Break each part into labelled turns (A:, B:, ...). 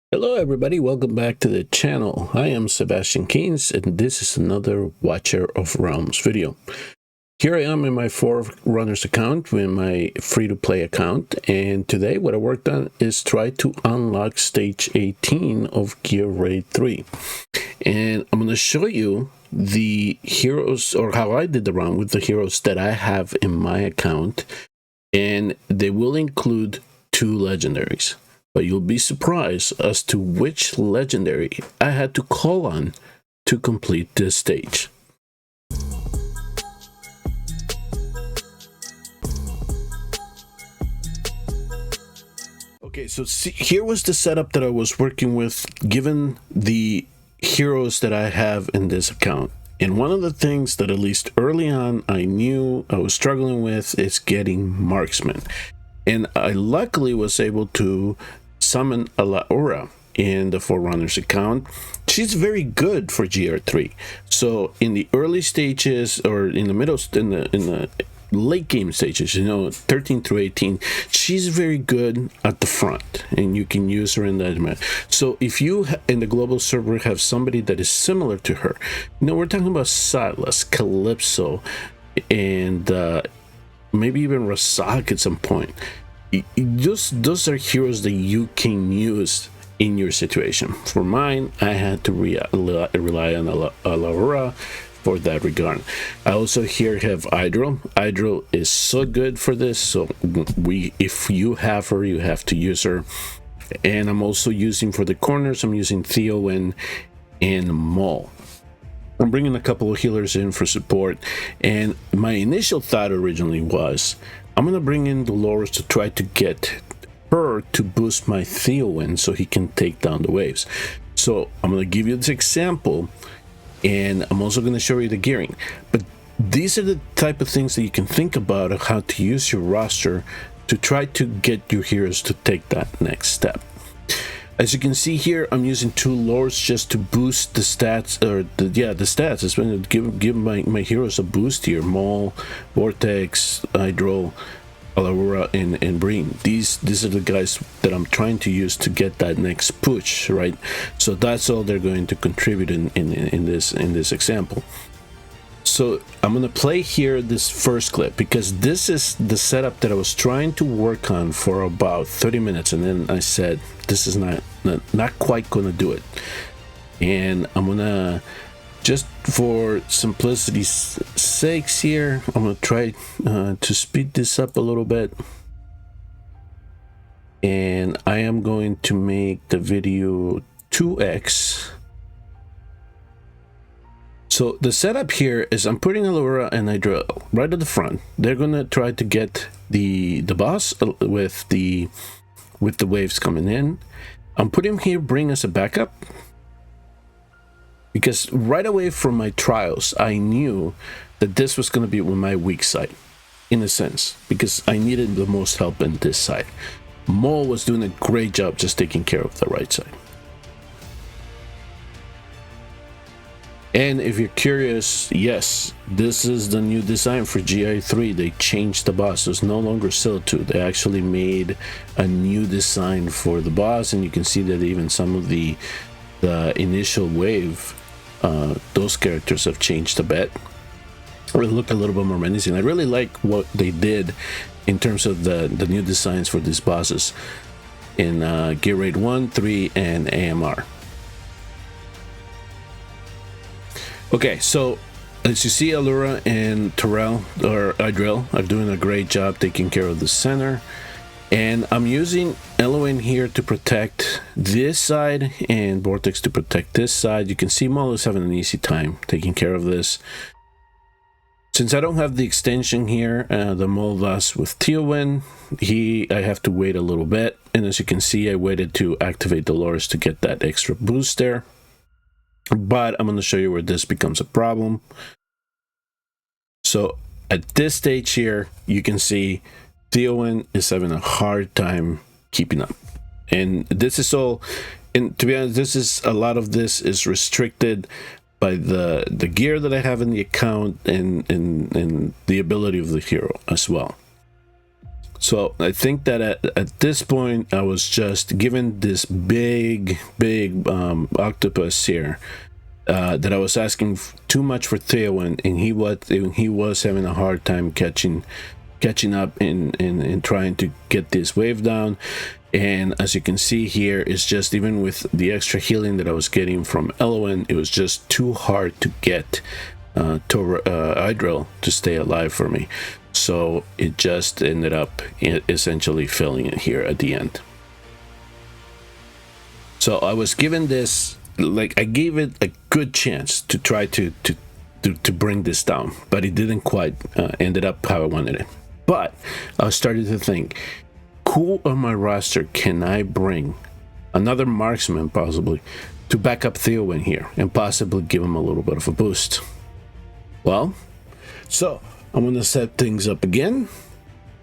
A: Hello everybody, welcome back to the channel. I am Sebastian Keynes and this is another Watcher of Realms video. Here I am in my Forerunners account with my free-to-play account, and today what I worked on is try to unlock stage 18 of GR3. And I'm going to show you the heroes, or how I did the run with the heroes that I have in my account, and they will include 2 legendaries. But you'll be surprised as to which legendary I had to call on to complete this stage. Okay, so see, here was the setup that I was working with given the heroes that I have in this account. And one of the things that at least early on I knew I was struggling with is getting marksman. And I luckily was able to summon a Laura in the Forerunners account. She's very good for GR3. So in the early stages, or in the middle, in the late game stages, 13 through 18, she's very good at the front, and you can use her in that. So if you in the global server have somebody that is similar to her, we're talking about Silas, Calypso, and maybe even Rasak at some point. Those are heroes that you can use in your situation. For mine, I had to rely on Laura for that regard. I also here have Hydro. Hydro is so good for this, so if you have her, you have to use her. And I'm also using for the corners, I'm using Theowen and Maul. I'm bringing a couple of healers in for support, and my initial thought originally was I'm gonna bring in Dolores to try to get her to boost my Theowen so he can take down the waves. So I'm gonna give you this example, and I'm also gonna show you the gearing. But these are the type of things that you can think about of how to use your roster to try to get your heroes to take that next step. As you can see here, I'm using 2 lords just to boost the stats, or the stats. It's going to give my heroes a boost here. Maul, Vortex, Hydro, Aurora, and Breen. These are the guys that I'm trying to use to get that next push, right? So that's all they're going to contribute in this example. So I'm going to play here this first clip because this is the setup that I was trying to work on for about 30 minutes, and then I said this is not quite going to do it. And I'm going to, just for simplicity's sakes here, I'm going to try to speed this up a little bit. And I am going to make the video 2x. So the setup here is I'm putting Allura and Hydro right at the front. They're gonna try to get the boss with the waves coming in. I'm putting him here, bring us a backup, because right away from my trials I knew that this was gonna be my weak side, in a sense, because I needed the most help in this side. Maul was doing a great job just taking care of the right side. And if you're curious, yes, this is the new design for GR3. They changed the boss. It's no longer Silitude. They actually made a new design for the boss, and you can see that even some of the initial wave, those characters have changed a bit. Or look a little bit more menacing. I really like what they did in terms of the new designs for these bosses in Gear Raid 1, 3, and AMR. Okay, so as you see, Allura and Terrell, or Idril, are doing a great job taking care of the center. And I'm using Eloin here to protect this side and Vortex to protect this side. You can see Maul is having an easy time taking care of this. Since I don't have the extension here, the Maul does with Theowen, I have to wait a little bit. And as you can see, I waited to activate Dolores to get that extra boost there. But I'm going to show you where this becomes a problem. So at this stage here, you can see Theowen is having a hard time keeping up. And this is all, and to be honest, a lot of this is restricted by the gear that I have in the account and the ability of the hero as well. So I think that at this point I was just given this big octopus here, that I was asking too much for Theo, and he was having a hard time catching up in trying to get this wave down. And as you can see here, it's just, even with the extra healing that I was getting from Elowen, it was just too hard to get Hydril to stay alive for me. So it just ended up essentially filling it here at the end. So I was given this, like, I gave it a good chance to try to bring this down, but it didn't quite ended up how I wanted it. But I started to think, who on my roster can I bring, another marksman possibly, to back up Theo in here and possibly give him a little bit of a boost? Well, so I'm going to set things up again,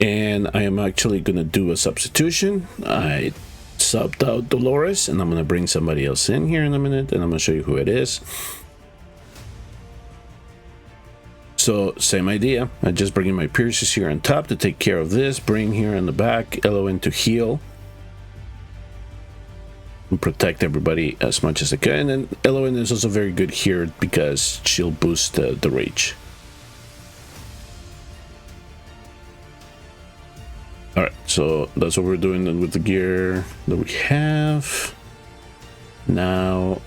A: and I am actually going to do a substitution. I subbed out Dolores, and I'm going to bring somebody else in here in a minute, and I'm going to show you who it is. So same idea. I just bring in my pierces here on top to take care of this. Bring here in the back Elowen to heal and protect everybody as much as I can. And then Elowen is also very good here because she'll boost the rage. All right, so that's what we're doing then with the gear that we have. Now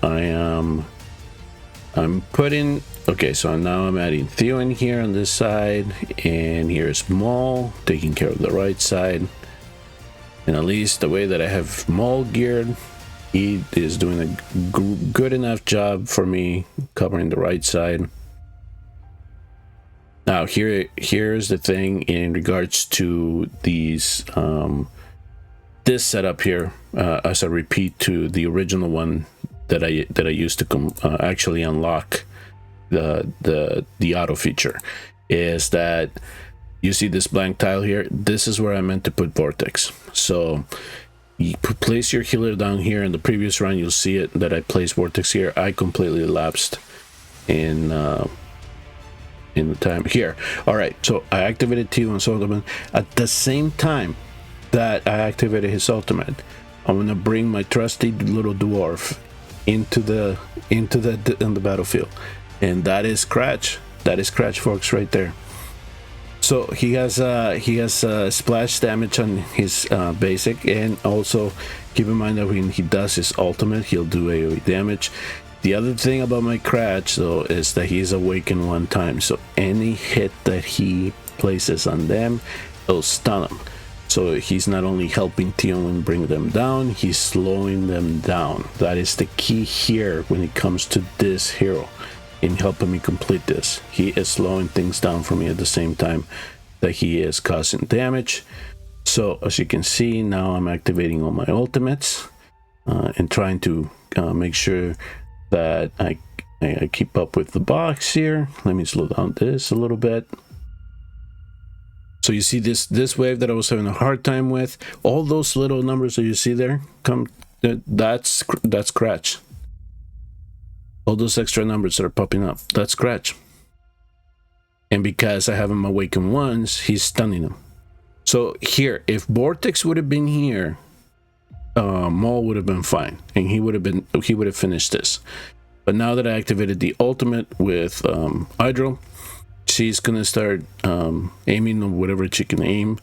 A: I'm putting, okay, so now I'm adding Theo in here on this side, and here's Maul taking care of the right side. And at least the way that I have Maul geared, he is doing a good enough job for me covering the right side. Now here's the thing in regards to these this setup here, as a repeat to the original one that I used to actually unlock the auto feature, is that you see this blank tile here. This is where I meant to put Vortex. So you place your healer down here. In the previous run, you'll see it that I placed Vortex here. I completely lapsed in the time here. All right, so I activated T1's ultimate at the same time that I activated his ultimate. I'm gonna bring my trusty little dwarf into the battlefield, and that is Scratch. That is Scratch, folks, right there. So he has splash damage on his basic, and also keep in mind that when he does his ultimate, he'll do AoE damage. The other thing about my Cratch, though, is that he's awakened one time, so any hit that he places on them, it'll stun them. So he's not only helping Tion bring them down, he's slowing them down. That is the key here when it comes to this hero, in helping me complete this. He is slowing things down for me at the same time that he is causing damage. So as you can see, now I'm activating all my ultimates and trying to make sure that I keep up with the box here. Let me slow down this a little bit. So you see this wave that I was having a hard time with, all those little numbers that you see there, that's Scratch. All those extra numbers that are popping up, that's Scratch. And because I have him awaken once, he's stunning them. So here, if Vortex would have been here, Maul would have been fine, and he would have finished this. But now that I activated the ultimate with Hydro, she's gonna start aiming on whatever she can aim.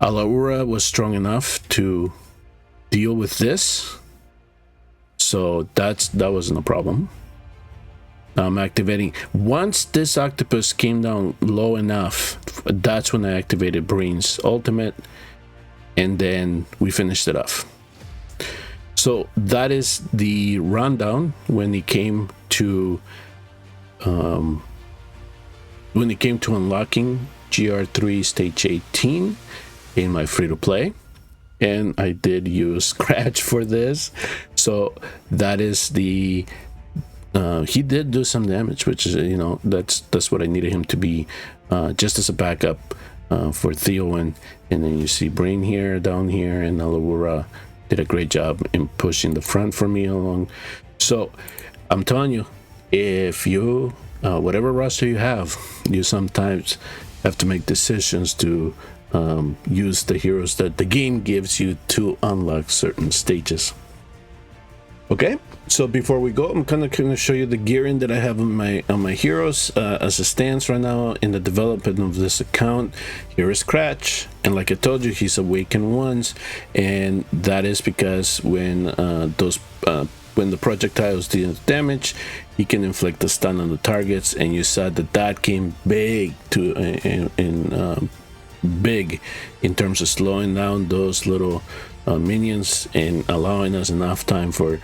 A: Alaura was strong enough to deal with this, so that wasn't a problem. Now I'm activating. Once this octopus came down low enough, that's when I activated Breen's ultimate, and then we finished it off. So that is the rundown when it came to unlocking GR3 stage 18 in my free-to-play, and I did use Scratch for this. So that is the he did do some damage, which is, you know, that's what I needed him to be, just as a backup for Theo. And then you see Brain here, down here, and Alaura did a great job in pushing the front for me along. So I'm telling you, if you whatever roster you have, you sometimes have to make decisions to use the heroes that the game gives you to unlock certain stages. Okay, so before we go, I'm kind of going to show you the gearing that I have on my heroes as it stands right now in the development of this account. Here is Cratch, and like I told you, he's awakened once, and that is because when the projectiles deal damage, he can inflict a stun on the targets, and you saw that came big big in terms of slowing down those little minions and allowing us enough time for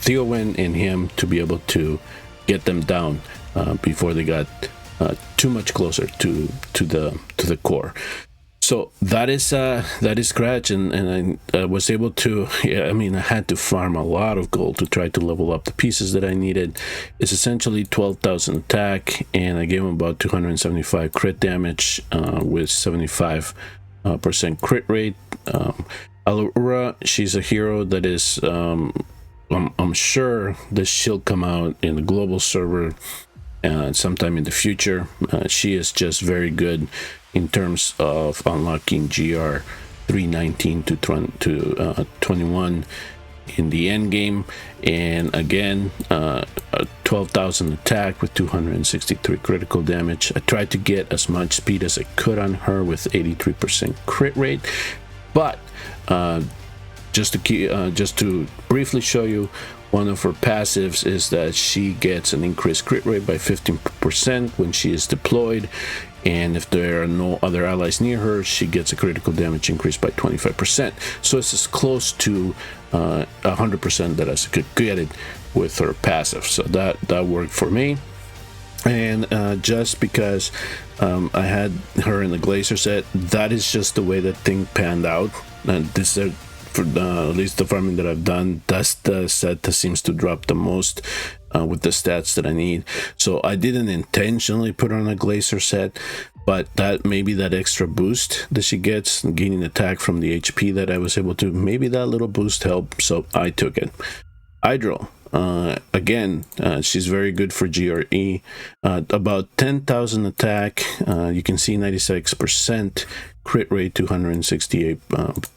A: Theowen and him to be able to get them down before they got too much closer to the core. So that is Scratch, and I was able to, I had to farm a lot of gold to try to level up the pieces that I needed. It's essentially 12,000 attack, and I gave him about 275 crit damage with 75% crit rate. Alura, she's a hero that is, I'm sure that she'll come out in the global server sometime in the future. She is just very good in terms of unlocking GR3-19 to 21 in the end game, and again 12,000 attack with 263 critical damage. I tried to get as much speed as I could on her with 83% crit rate, but just to briefly show you, one of her passives is that she gets an increased crit rate by 15% when she is deployed, and if there are no other allies near her, she gets a critical damage increase by 25%. So it's as close to 100% that I could get it with her passive. So that worked for me. And just because I had her in the Glacier set, that is just the way that thing panned out. And this for at least the farming that I've done, that's the set that seems to drop the most with the stats that I need. So I didn't intentionally put her on a Glacier set, but that maybe that extra boost that she gets, gaining attack from the HP that I was able to, maybe that little boost helped, so I took it. Hydro, again, she's very good for GRE. About 10,000 attack, you can see 96% crit rate, 268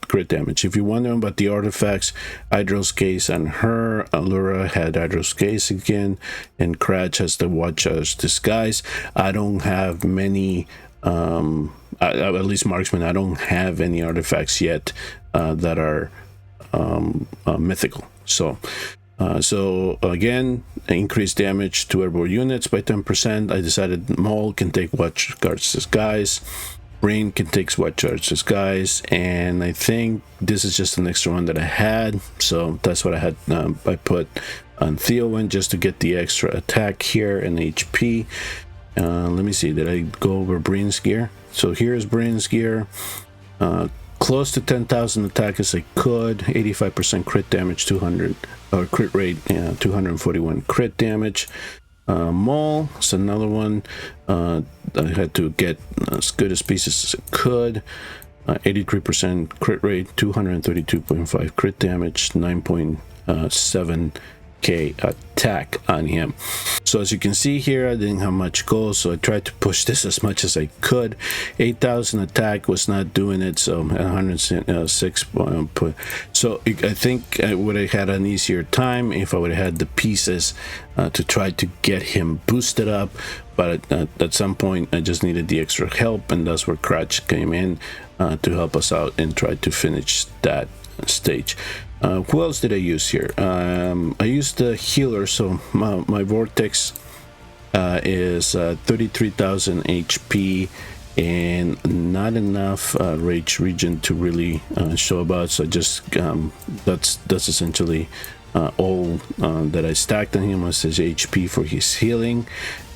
A: crit damage. If you're wondering about the artifacts, Hydro's case and her, Allura had Hydro's case again, and Cratch has the Watcher's disguise. I don't have many, at least marksman, I don't have any artifacts yet that are mythical. So again, increased damage to airborne units by 10%. I decided Mole can take Watchguard's disguise, Brain can take Watchguard's disguise, and I think this is just an extra one that I had, so that's what I had. I put on Theowen just to get the extra attack here and HP. Let me see, did I go over Brain's gear? So here's Brain's gear. Close to 10,000 attack as I could, 85% crit damage, 200 or crit rate, 241 crit damage. Maul is another one. I had to get as good as pieces as I could. 83% crit rate, 232.5 crit damage, 9.7k attack on him. So as you can see here, I didn't have much gold, so I tried to push this as much as I could. 8,000 attack was not doing it, so 106 so I think I would have had an easier time if I would have had the pieces to try to get him boosted up, but at some point I just needed the extra help, and that's where Cratch came in to help us out and try to finish that stage. Who else did I use here? I used the healer, so my Vortex is 33,000 HP and not enough rage region to really show about, so just that's essentially all that I stacked on him was his HP for his healing,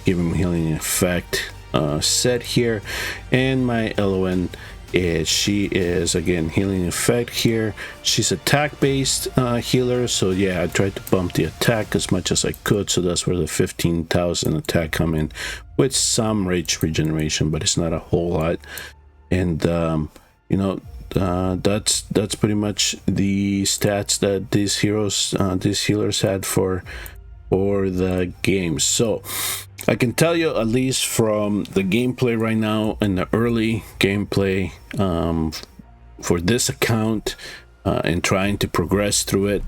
A: give him healing effect set here. And my LON is, she is again healing effect here. She's attack based healer, so yeah, I tried to bump the attack as much as I could, so that's where the 15,000 attack come in, with some rage regeneration, but it's not a whole lot. And you know, that's pretty much the stats that these healers had for for the game. So I can tell you, at least from the gameplay right now and the early gameplay for this account and trying to progress through it,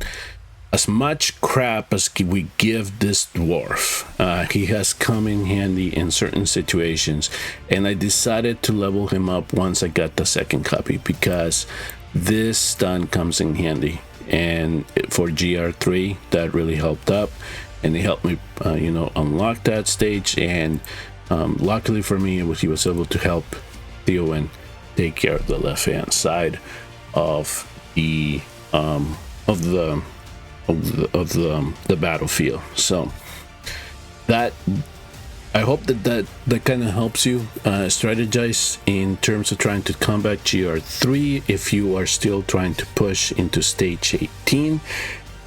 A: as much crap as we give this dwarf, he has come in handy in certain situations, and I decided to level him up once I got the second copy, because this stun comes in handy, and for GR3 that really helped up, and it helped me you know, unlock that stage. And luckily for me, he was able to help Theowen take care of the left hand side of the battlefield. So that, I hope that kind of helps you strategize in terms of trying to combat GR3 if you are still trying to push into stage 18.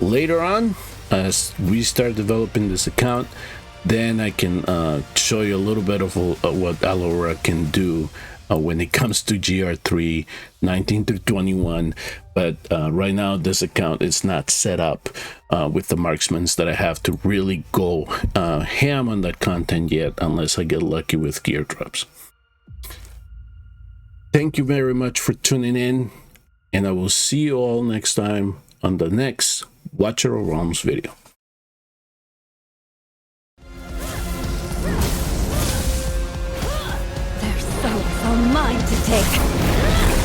A: Later on, as we start developing this account, then I can show you a little bit of what Alora can do when it comes to GR3 19 through 21. But right now this account is not set up with the marksmans that I have to really go ham on that content yet, unless I get lucky with gear drops. Thank you very much for tuning in, and I will see you all next time on the next Watcher of Realms video.
B: Their souls are mine to take.